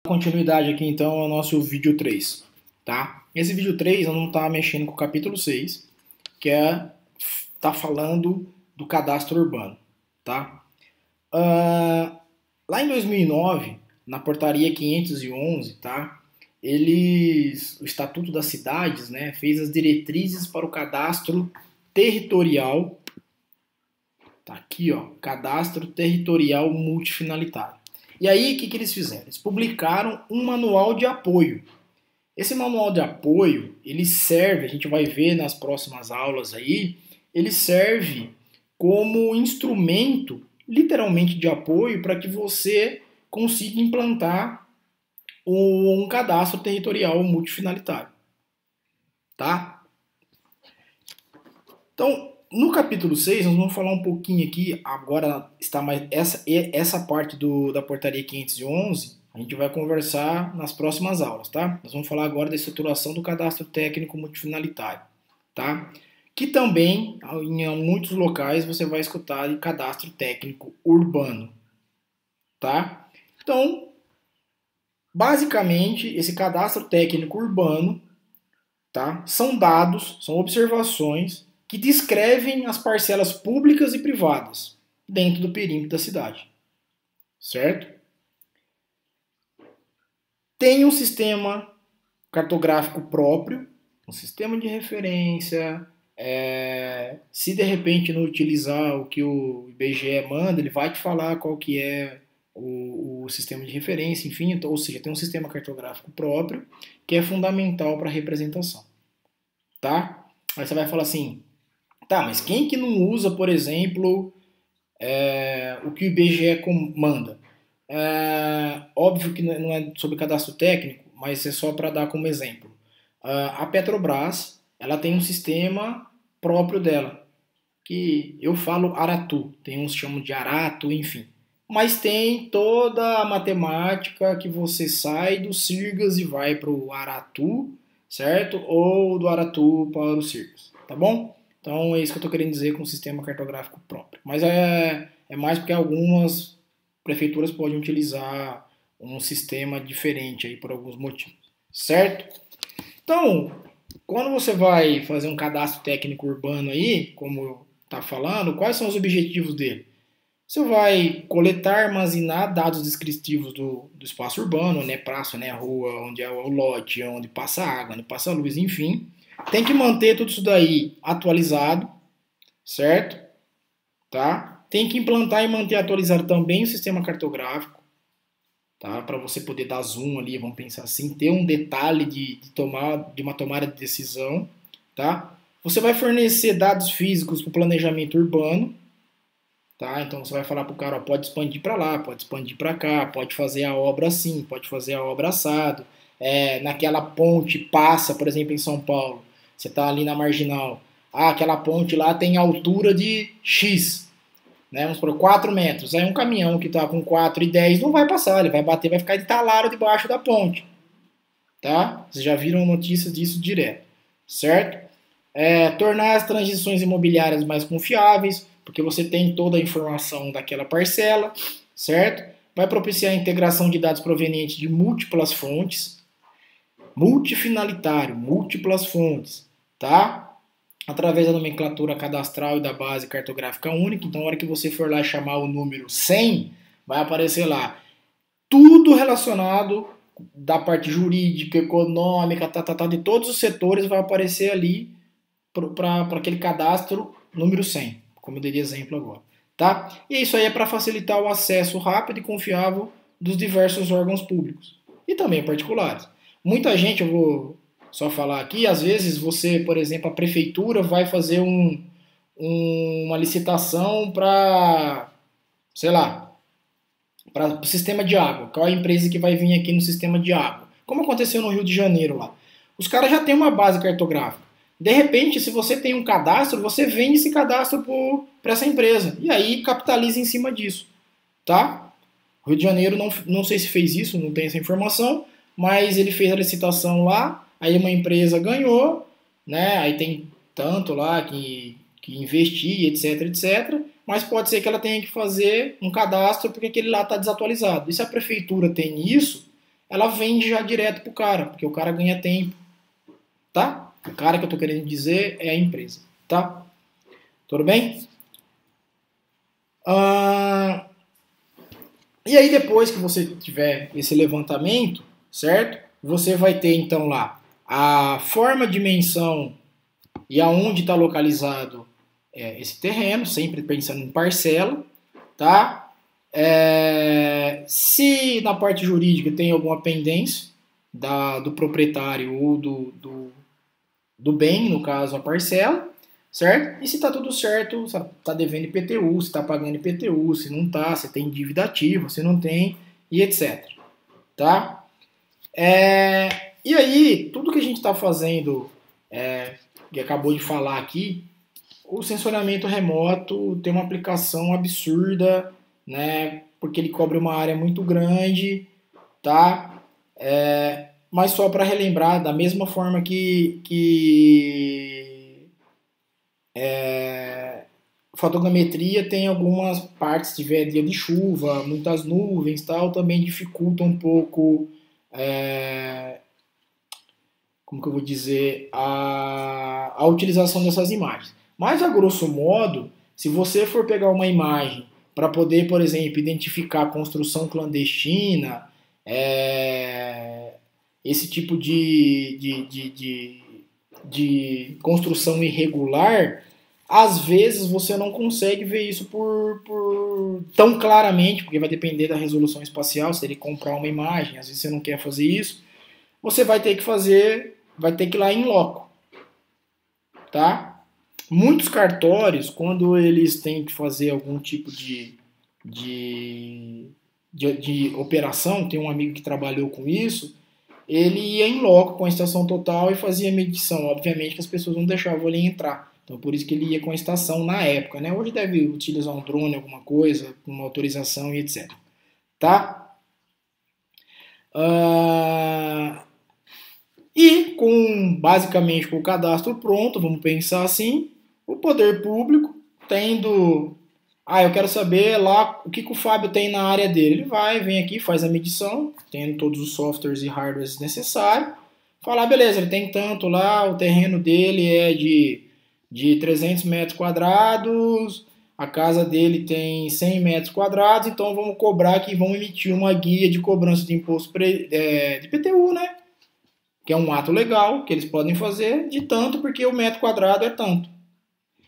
Continuidade aqui então ao nosso vídeo 3, tá? Esse vídeo 3 eu não está mexendo com o capítulo 6, que tá falando do cadastro urbano, tá? Lá em 2009, na portaria 511, tá? O Estatuto das Cidades, né, fez as diretrizes para o cadastro territorial, tá aqui, ó, cadastro territorial multifinalitário. E aí, o que eles fizeram? Eles publicaram um manual de apoio. Esse manual de apoio, ele serve, a gente vai ver nas próximas aulas aí, ele serve como instrumento, literalmente, de apoio para que você consiga implantar um cadastro territorial multifinalitário. Tá? Então, no capítulo 6, nós vamos falar um pouquinho aqui, agora está mais essa parte da portaria 511, a gente vai conversar nas próximas aulas, tá? Nós vamos falar agora da estruturação do cadastro técnico multifinalitário, tá? Que também, em muitos locais, você vai escutar de cadastro técnico urbano, tá? Então, basicamente, esse cadastro técnico urbano, tá? São dados, são observações que descrevem as parcelas públicas e privadas dentro do perímetro da cidade, certo? Tem um sistema cartográfico próprio, um sistema de referência. Se de repente não utilizar o que o IBGE manda, ele vai te falar qual que é o sistema de referência, enfim, então, ou seja, tem um sistema cartográfico próprio que é fundamental para a representação, tá? Aí você vai falar assim, tá, mas quem que não usa, por exemplo, o que o IBGE manda? Óbvio que não é sobre cadastro técnico, mas é só para dar como exemplo. A Petrobras, ela tem um sistema próprio dela, que eu falo Aratu, tem uns que chamam de Arato, enfim. Mas tem toda a matemática que você sai do Sirgas e vai para o Aratu, certo? Ou do Aratu para o Sirgas, tá bom? Então é isso que eu estou querendo dizer com o sistema cartográfico próprio. Mas é mais porque algumas prefeituras podem utilizar um sistema diferente aí por alguns motivos, certo? Então, quando você vai fazer um cadastro técnico urbano aí, como está falando, quais são os objetivos dele? Você vai coletar, armazenar dados descritivos do espaço urbano, né, praça, né, rua, onde é o lote, onde passa água, onde passa luz, enfim. Tem que manter tudo isso daí atualizado, certo? Tá? Tem que implantar e manter atualizado também o sistema cartográfico, tá? Para você poder dar zoom ali, vamos pensar assim, ter um detalhe de uma tomada de decisão, tá? Você vai fornecer dados físicos para o planejamento urbano, tá? Então você vai falar para o cara, ó, pode expandir para lá, pode expandir para cá, pode fazer a obra assim, pode fazer a obra assado. Naquela ponte passa, por exemplo, em São Paulo, você está ali na Marginal, aquela ponte lá tem altura de X, né? Vamos por 4 metros. Aí um caminhão que está com 4,10 não vai passar, ele vai bater, vai ficar entalado debaixo da ponte, tá? Vocês já viram notícias disso direto, certo? Tornar as transições imobiliárias mais confiáveis, porque você tem toda a informação daquela parcela, certo? Vai propiciar a integração de dados provenientes de múltiplas fontes, multifinalitário, múltiplas fontes, tá? Através da nomenclatura cadastral e da base cartográfica única. Então, na hora que você for lá chamar o número 100, vai aparecer lá tudo relacionado da parte jurídica, econômica, de todos os setores, vai aparecer ali para aquele cadastro número 100, como eu dei de exemplo agora, tá? E isso aí é para facilitar o acesso rápido e confiável dos diversos órgãos públicos e também particulares. Muita gente, eu vou só falar aqui, às vezes você, por exemplo, a prefeitura vai fazer uma licitação para, sei lá, para o sistema de água. Qual é a empresa que vai vir aqui no sistema de água? Como aconteceu no Rio de Janeiro lá. Os caras já têm uma base cartográfica. De repente, se você tem um cadastro, você vende esse cadastro para essa empresa. E aí capitaliza em cima disso, tá? O Rio de Janeiro não sei se fez isso, não tem essa informação, mas ele fez a licitação lá, aí uma empresa ganhou, né? Aí tem tanto lá que investir, etc, etc. Mas pode ser que ela tenha que fazer um cadastro porque aquele lá está desatualizado. E se a prefeitura tem isso, ela vende já direto pro cara, porque o cara ganha tempo, tá? O cara que eu tô querendo dizer é a empresa, tá? Tudo bem? Ah, e aí depois que você tiver esse levantamento, certo? Você vai ter então lá a forma, dimensão e aonde está localizado esse terreno, sempre pensando em parcela, tá? Se na parte jurídica tem alguma pendência do proprietário ou do bem, no caso a parcela, certo? E se está tudo certo, se está devendo IPTU, se está pagando IPTU, se não está, se tem dívida ativa, se não tem, e etc. Tá? E aí, tudo que a gente está fazendo, que acabou de falar aqui, o sensoriamento remoto tem uma aplicação absurda, né? Porque ele cobre uma área muito grande, tá? Mas só para relembrar, da mesma forma que fotogrametria tem algumas partes, se tiver dia de chuva, muitas nuvens, tal, também dificulta um pouco, como que eu vou dizer, a utilização dessas imagens. Mas a grosso modo, se você for pegar uma imagem para poder, por exemplo, identificar a construção clandestina, esse tipo de construção irregular, às vezes você não consegue ver isso por tão claramente, porque vai depender da resolução espacial, se ele comprar uma imagem, às vezes você não quer fazer isso, você vai ter que ir lá em loco, tá? Muitos cartórios, quando eles têm que fazer algum tipo de operação, tem um amigo que trabalhou com isso, ele ia em loco com a estação total e fazia medição. Obviamente que as pessoas não deixavam ele entrar. Então por isso que ele ia com a estação na época, né? Hoje deve utilizar um drone, alguma coisa, com uma autorização e etc. Tá? E basicamente com o cadastro pronto, vamos pensar assim, o poder público tendo... eu quero saber lá o que o Fábio tem na área dele. Ele vai, vem aqui, faz a medição, tendo todos os softwares e hardwares necessários. Falar, beleza, ele tem tanto lá, o terreno dele é de 300 metros quadrados, a casa dele tem 100 metros quadrados, então vamos cobrar aqui, vamos emitir uma guia de cobrança de imposto de PTU, né? Que é um ato legal que eles podem fazer de tanto porque o metro quadrado é tanto.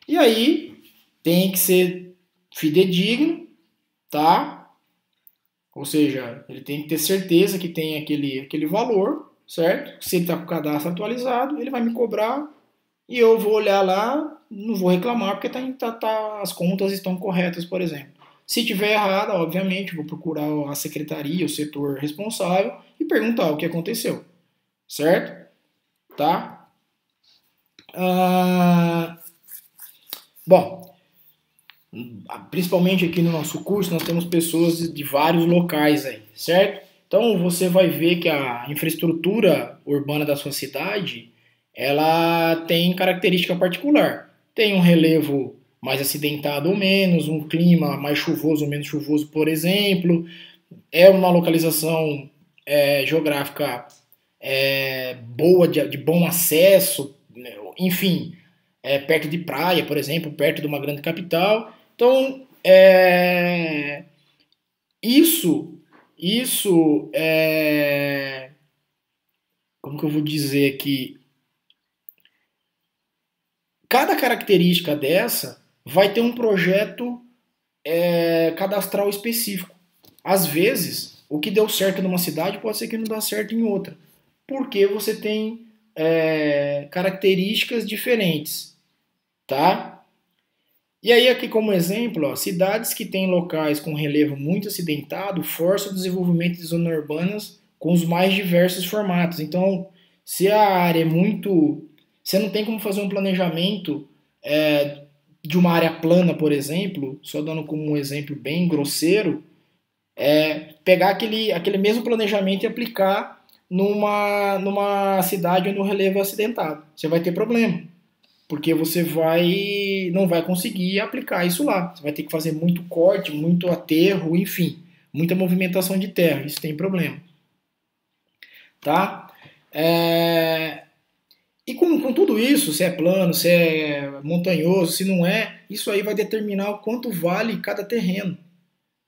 E aí tem que ser fidedigno, tá? Ou seja, ele tem que ter certeza que tem aquele valor, certo? Se ele está com o cadastro atualizado, ele vai me cobrar e eu vou olhar lá, não vou reclamar porque as contas estão corretas, por exemplo. Se tiver errado, obviamente, vou procurar a secretaria, o setor responsável e perguntar o que aconteceu, certo? Tá? Bom, principalmente aqui no nosso curso, nós temos pessoas de vários locais aí, certo? Então você vai ver que a infraestrutura urbana da sua cidade, ela tem característica particular. Tem um relevo mais acidentado ou menos, um clima mais chuvoso ou menos chuvoso, por exemplo. É uma localização geográfica boa, de bom acesso, né? Enfim, perto de praia, por exemplo, perto de uma grande capital. Então, isso como que eu vou dizer aqui? Cada característica dessa vai ter um projeto cadastral específico. Às vezes, o que deu certo numa cidade pode ser que não dá certo em outra, porque você tem características diferentes, tá? E aí aqui como exemplo, ó, cidades que têm locais com relevo muito acidentado forçam o desenvolvimento de zonas urbanas com os mais diversos formatos. Então, se a área é muito... Você não tem como fazer um planejamento de uma área plana, por exemplo, só dando como um exemplo bem grosseiro, pegar aquele mesmo planejamento e aplicar numa cidade onde o relevo é acidentado. Você vai ter problema, porque você não vai conseguir aplicar isso lá. Você vai ter que fazer muito corte, muito aterro, enfim, muita movimentação de terra. Isso tem problema. tá? É, e com tudo isso, se é plano, se é montanhoso, se não é, isso aí vai determinar o quanto vale cada terreno,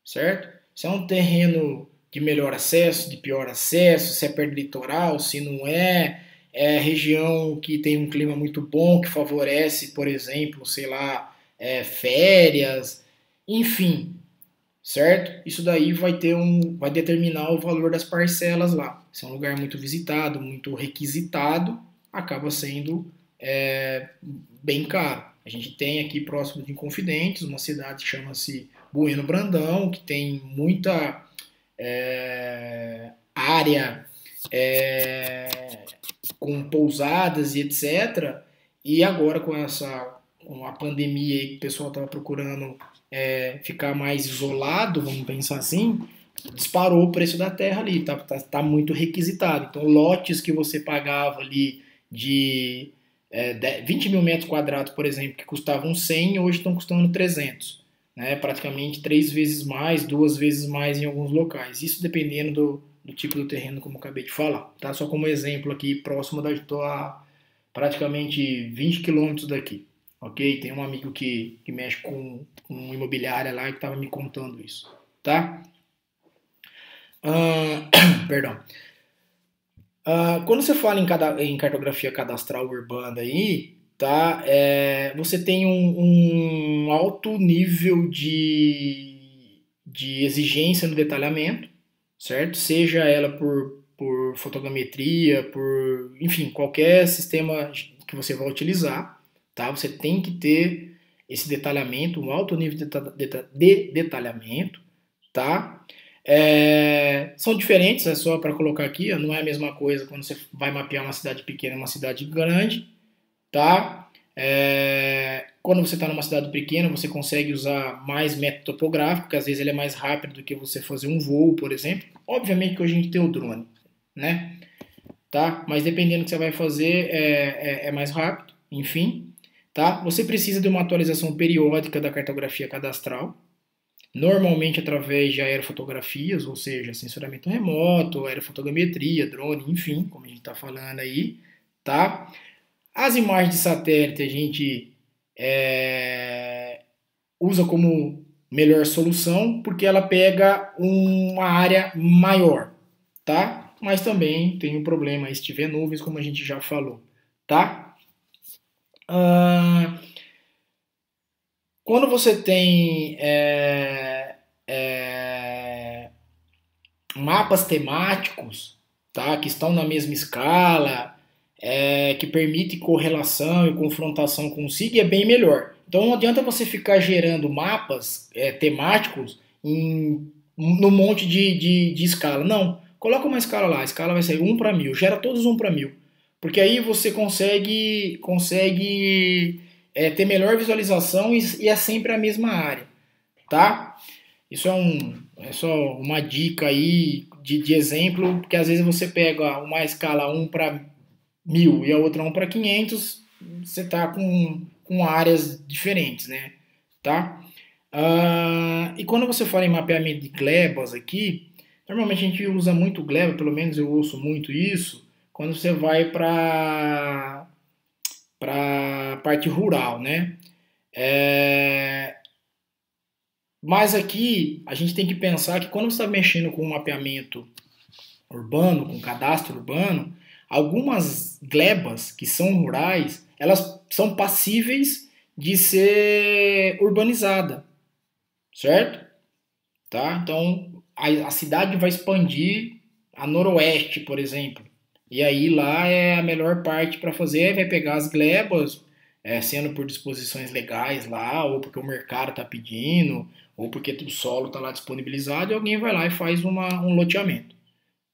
certo? Se é um terreno de melhor acesso, de pior acesso, se é perto do litoral, se não é, é região que tem um clima muito bom, que favorece, por exemplo, sei lá, férias, enfim, certo? Isso daí vai determinar o valor das parcelas lá. Se é um lugar muito visitado, muito requisitado, acaba sendo bem caro. A gente tem aqui próximo de Inconfidentes uma cidade que chama-se Bueno Brandão, que tem muita área é, com pousadas e etc. E agora com a pandemia aí, que o pessoal estava procurando ficar mais isolado, vamos pensar assim, disparou o preço da terra ali, tá muito requisitado. Então, lotes que você pagava ali de 20 mil metros quadrados, por exemplo, que custavam 100, hoje estão custando 300. Né? Praticamente 3 vezes mais, 2 vezes mais em alguns locais. Isso dependendo do tipo do terreno, como eu acabei de falar. Tá? Só como exemplo aqui, próximo da estou a praticamente 20 quilômetros daqui. Ok? Tem um amigo que mexe com imobiliária lá e estava me contando isso. Tá? Perdão. Quando você fala em cartografia cadastral urbana aí, tá? Você tem um alto nível de exigência no detalhamento, certo? Seja ela por fotogrametria, enfim, qualquer sistema que você vai utilizar, tá? Você tem que ter esse detalhamento, um alto nível de detalhamento, tá? São diferentes, é só para colocar aqui, não é a mesma coisa quando você vai mapear uma cidade pequena e uma cidade grande, tá? Quando você está numa cidade pequena, você consegue usar mais método topográfico, que às vezes ele é mais rápido do que você fazer um voo, por exemplo. Obviamente que hoje a gente tem o drone, né? Tá? Mas dependendo do que você vai fazer, é mais rápido, enfim. Tá? Você precisa de uma atualização periódica da cartografia cadastral, normalmente através de aerofotografias, ou seja, sensoramento remoto, aerofotogrametria, drone, enfim, como a gente está falando aí, tá? As imagens de satélite a gente usa como melhor solução porque ela pega uma área maior, tá? Mas também tem um problema aí se tiver nuvens, como a gente já falou, tá? Quando você tem mapas temáticos, tá? Que estão na mesma escala, que permite correlação e confrontação com o SIG, é bem melhor. Então não adianta você ficar gerando mapas temáticos no monte de escala. Não, coloca uma escala lá, a escala vai ser 1/1000, gera todos 1/1000. Porque aí você consegue ter melhor visualização e é sempre a mesma área, tá? Isso é só uma dica aí de exemplo, porque às vezes você pega uma escala 1/1000 e a outra 1/500, você está com áreas diferentes, né? Tá? E quando você fala em mapeamento de glebas aqui, normalmente a gente usa muito gleba, pelo menos eu ouço muito isso, quando você vai para parte rural, né? Mas aqui a gente tem que pensar que quando você está mexendo com mapeamento urbano, com cadastro urbano, algumas glebas que são rurais, elas são passíveis de ser urbanizada, certo? Tá? Então a cidade vai expandir a noroeste, por exemplo. E aí lá é a melhor parte para fazer, vai pegar as glebas, sendo por disposições legais lá, ou porque o mercado está pedindo, ou porque o solo está lá disponibilizado, e alguém vai lá e faz um loteamento,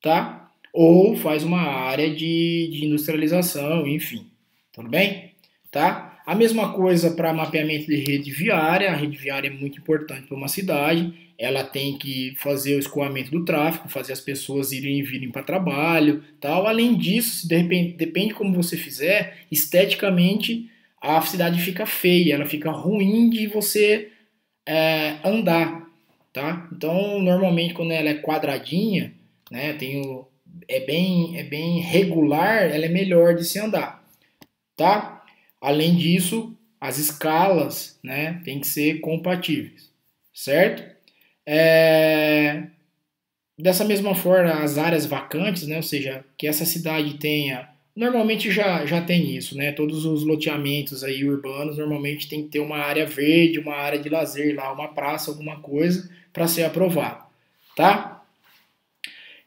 tá? Ou faz uma área de industrialização, enfim. Tudo bem? Tá? A mesma coisa para mapeamento de rede viária. A rede viária é muito importante para uma cidade. Ela tem que fazer o escoamento do tráfego, fazer as pessoas irem e virem para trabalho, tal. Além disso, depende como você fizer, esteticamente a cidade fica feia, ela fica ruim de você andar, tá? Então, normalmente quando ela é quadradinha, né, tem é bem regular, ela é melhor de se andar, tá? Além disso, as escalas, né, tem que ser compatíveis, certo? É, Dessa mesma forma, as áreas vacantes, né, ou seja, que essa cidade tenha, normalmente já tem isso, né? Todos os loteamentos aí urbanos normalmente tem que ter uma área verde, uma área de lazer lá, uma praça, alguma coisa para ser aprovado, tá?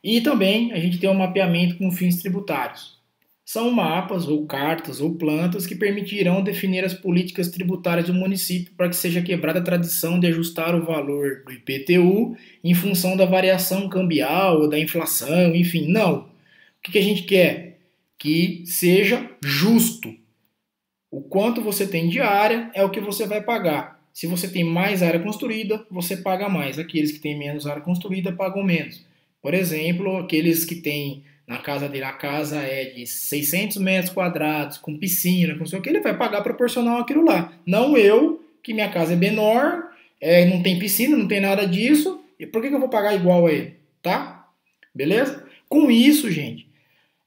E também a gente tem um mapeamento com fins tributários. São mapas ou cartas ou plantas que permitirão definir as políticas tributárias do município para que seja quebrada a tradição de ajustar o valor do IPTU em função da variação cambial ou da inflação, enfim, não. O que a gente quer? Que seja justo. O quanto você tem de área é o que você vai pagar. Se você tem mais área construída, você paga mais. Aqueles que têm menos área construída pagam menos. Por exemplo, aqueles que têm na casa dele, a casa é de 600 metros quadrados, com piscina, com não sei o que, ele vai pagar proporcional àquilo lá. Não eu, que minha casa é menor, não tem piscina, não tem nada disso, e por que eu vou pagar igual a ele? Tá? Beleza? Com isso, gente,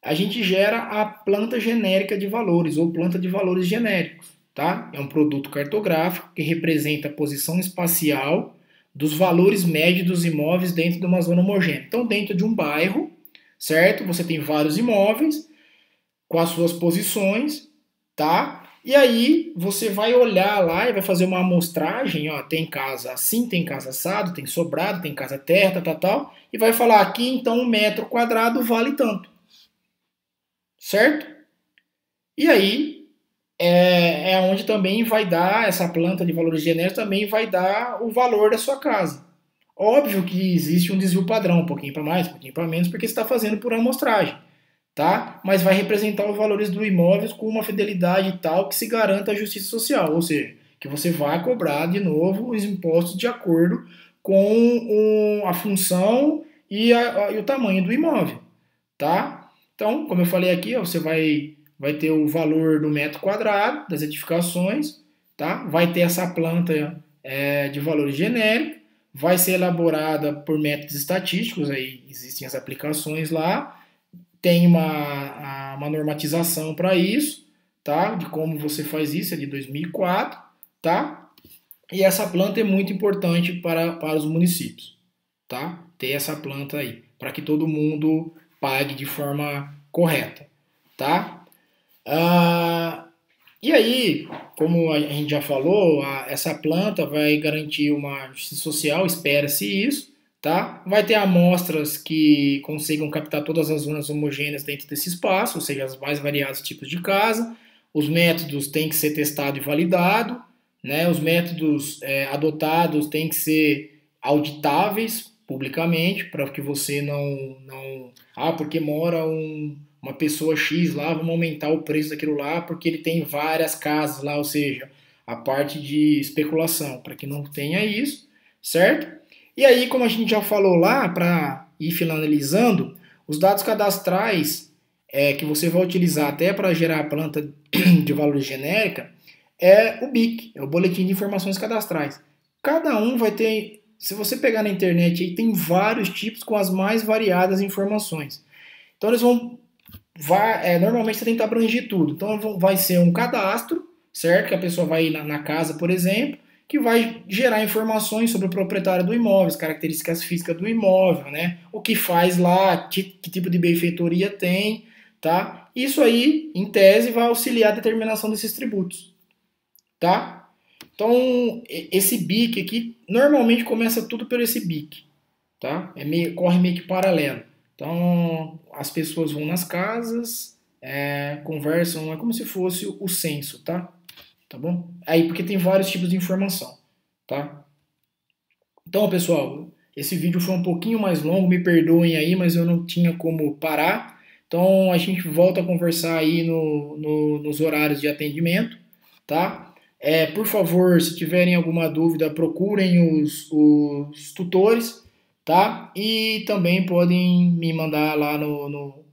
a gente gera a planta genérica de valores, ou planta de valores genéricos. Tá? É um produto cartográfico que representa a posição espacial dos valores médios dos imóveis dentro de uma zona homogênea. Então, dentro de um bairro, certo? Você tem vários imóveis com as suas posições, tá? E aí você vai olhar lá e vai fazer uma amostragem, ó, tem casa assim, tem casa assado, tem sobrado, tem casa terra, tal, e vai falar aqui então um metro quadrado vale tanto, certo? E aí é onde também vai dar, essa planta de valores genéricos também vai dar o valor da sua casa. Óbvio que existe um desvio padrão, um pouquinho para mais, um pouquinho para menos, porque você está fazendo por amostragem, tá? Mas vai representar os valores do imóvel com uma fidelidade tal que se garanta a justiça social, ou seja, que você vai cobrar de novo os impostos de acordo com a função e o tamanho do imóvel, tá? Então, como eu falei aqui, ó, você vai ter o valor do metro quadrado das edificações, tá? Vai ter essa planta de valores genéricos, vai ser elaborada por métodos estatísticos, aí existem as aplicações lá, tem uma normatização para isso, tá? De como você faz isso, é de 2004, tá? E essa planta é muito importante para os municípios, tá? Ter essa planta aí, para que todo mundo pague de forma correta, tá? E aí, como a gente já falou, essa planta vai garantir uma justiça social, espera-se isso, tá? Vai ter amostras que consigam captar todas as zonas homogêneas dentro desse espaço, ou seja, os mais variados tipos de casa. Os métodos têm que ser testado e validado, né? Os métodos adotados têm que ser auditáveis publicamente, para que você porque mora uma pessoa X lá, vamos aumentar o preço daquilo lá porque ele tem várias casas lá, ou seja, a parte de especulação, para que não tenha isso, certo? E aí, como a gente já falou lá, para ir finalizando, os dados cadastrais que você vai utilizar até para gerar a planta de valores genérica é o BIC, é o Boletim de Informações Cadastrais. Cada um vai ter, se você pegar na internet, aí tem vários tipos com as mais variadas informações. Então eles vão normalmente você tenta abranger tudo. Então vai ser um cadastro, certo? Que a pessoa vai ir na casa, por exemplo, que vai gerar informações sobre o proprietário do imóvel, as características físicas do imóvel, né? O que faz lá, que tipo de benfeitoria tem, tá? Isso aí, em tese, vai auxiliar a determinação desses tributos, tá? Então, esse BIC aqui, normalmente começa tudo por esse BIC, tá? Corre meio que paralelo. Então, as pessoas vão nas casas, conversam, é como se fosse o censo, tá? Tá bom? Aí, porque tem vários tipos de informação, tá? Então, pessoal, esse vídeo foi um pouquinho mais longo, me perdoem aí, mas eu não tinha como parar. Então, a gente volta a conversar aí nos horários de atendimento, tá? Por favor, se tiverem alguma dúvida, procurem os tutores, tá? E também podem me mandar lá no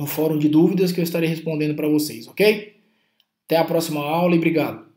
fórum de dúvidas que eu estarei respondendo para vocês, ok? Até a próxima aula e obrigado.